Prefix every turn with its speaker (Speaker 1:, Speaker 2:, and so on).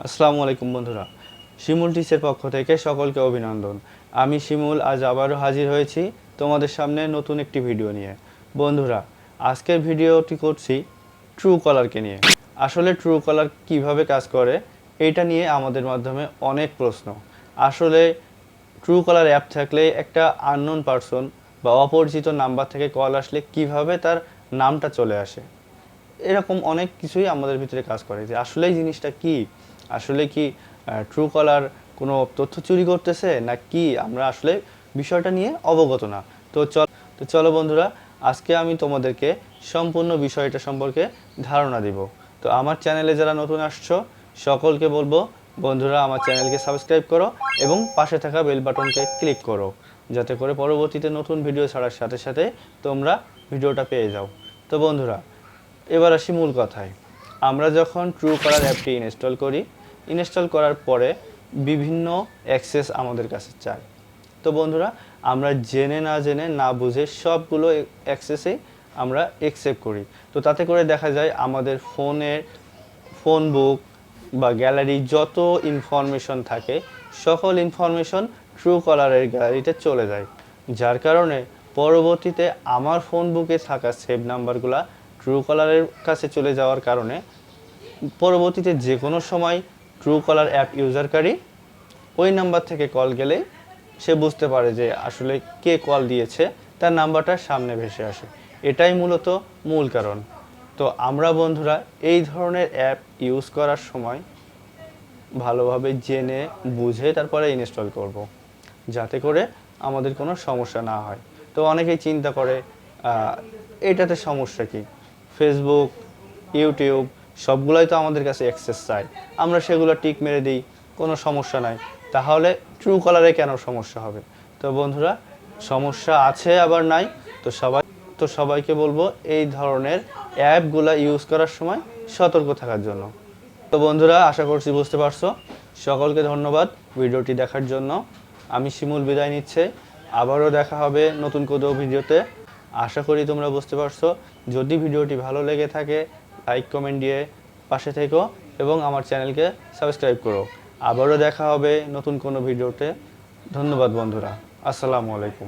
Speaker 1: আসসালামু আলাইকুম বন্ধুরা, শিমুল টিচের পক্ষ থেকে সকলকে অভিনন্দন। আমি শিমুল আজ আবারও হাজির হয়েছি তোমাদের সামনে নতুন একটি ভিডিও নিয়ে। বন্ধুরা, আজকের ভিডিওটি করছি ট্রুকলারকে নিয়ে। আসলে ট্রুকলার কিভাবে কাজ করে এইটা নিয়ে আমাদের মাধ্যমে অনেক প্রশ্ন। আসলে ট্রুকলার অ্যাপ থাকলে একটা আননোন পারসন বা অপরিচিত নাম্বার থেকে কল আসলে কিভাবে তার নামটা চলে আসে, এরকম অনেক কিছুই আমাদের ভিতরে কাজ করে যে আসলে এই জিনিসটা কি, আসলে কি ট্রুকলার কোনো তথ্য চুরি করতেছে না কি, আমরা আসলে বিষয়টা নিয়ে অবগত না। তো চলো বন্ধুরা, আজকে আমি তোমাদেরকে সম্পূর্ণ বিষয়টা সম্পর্কে ধারণা দিব। তো আমার চ্যানেলে যারা নতুন আসছো সকলকে বলবো, বন্ধুরা আমার চ্যানেলকে সাবস্ক্রাইব করো এবং পাশে থাকা বেল বাটনকে ক্লিক করো, যাতে করে পরবর্তীতে নতুন ভিডিও ছাড়ার সাথে সাথে তোমরা ভিডিওটা পেয়ে যাও। তো বন্ধুরা, এবার আসি মূল কথায়। আমরা যখন ট্রুকলার অ্যাপটি ইনস্টল করার পরে বিভিন্ন অ্যাক্সেস আমাদের কাছে চাই। তো বন্ধুরা, আমরা জেনে না জেনে না বুঝে সবগুলো অ্যাক্সেসেই আমরা অ্যাকসেপ্ট করি। তো তাতে করে দেখা যায় আমাদের ফোন বুক বা গ্যালারি যত ইনফরমেশন থাকে সকল ইনফরমেশন ট্রুকলারের গ্যালারিতে চলে যায়, যার কারণে পরবর্তীতে আমার ফোন বুকে থাকা সেভ নাম্বারগুলো ট্রুকলারের কাছে চলে যাওয়ার কারণে পরবর্তীতে যে কোনো সময় ট্রুকলার অ্যাপ ইউজারকারী ওই নাম্বার থেকে কল গেলে সে বুঝতে পারে যে আসলে কে কল দিয়েছে, তার নাম্বারটা সামনে ভেসে আসে। এটাই মূলত মূল কারণ। তো আমরা বন্ধুরা এই ধরনের অ্যাপ ইউজ করার সময় ভালোভাবে জেনে বুঝে তারপরে ইনস্টল করব, যাতে করে আমাদের কোনো সমস্যা না হয়। তো অনেকেই চিন্তা করে এটাতে সমস্যা কি, ফেসবুক, ইউটিউব সবগুলোই তো আমাদের কাছে অ্যাক্সেস চাই, আমরা সেগুলো টিক মেরে দিই, কোনো সমস্যা নাই, তাহলে ট্রুকলারে কেন সমস্যা হবে? তো বন্ধুরা, সমস্যা আছে আবার নাই। তো সবাইকে বলবো এই ধরনের অ্যাপগুলো ইউজ করার সময় সতর্ক থাকার জন্য। তো বন্ধুরা, আশা করছি বুঝতে পারছো। সকলকে ধন্যবাদ ভিডিওটি দেখার জন্য। আমি শিমুল বিদায় নিচ্ছে, আবারও দেখা হবে নতুন কোনো ভিডিওতে। আশা করি তোমরা বুঝতে পারছো। যদি ভিডিওটি ভালো লেগে থাকে লাইক কমেন্ট দিয়ে পাশে থেকো এবং আমার চ্যানেলকে সাবস্ক্রাইব করো। আবারও দেখা হবে নতুন কোনো ভিডিওতে। ধন্যবাদ বন্ধুরা, আসসালামু আলাইকুম।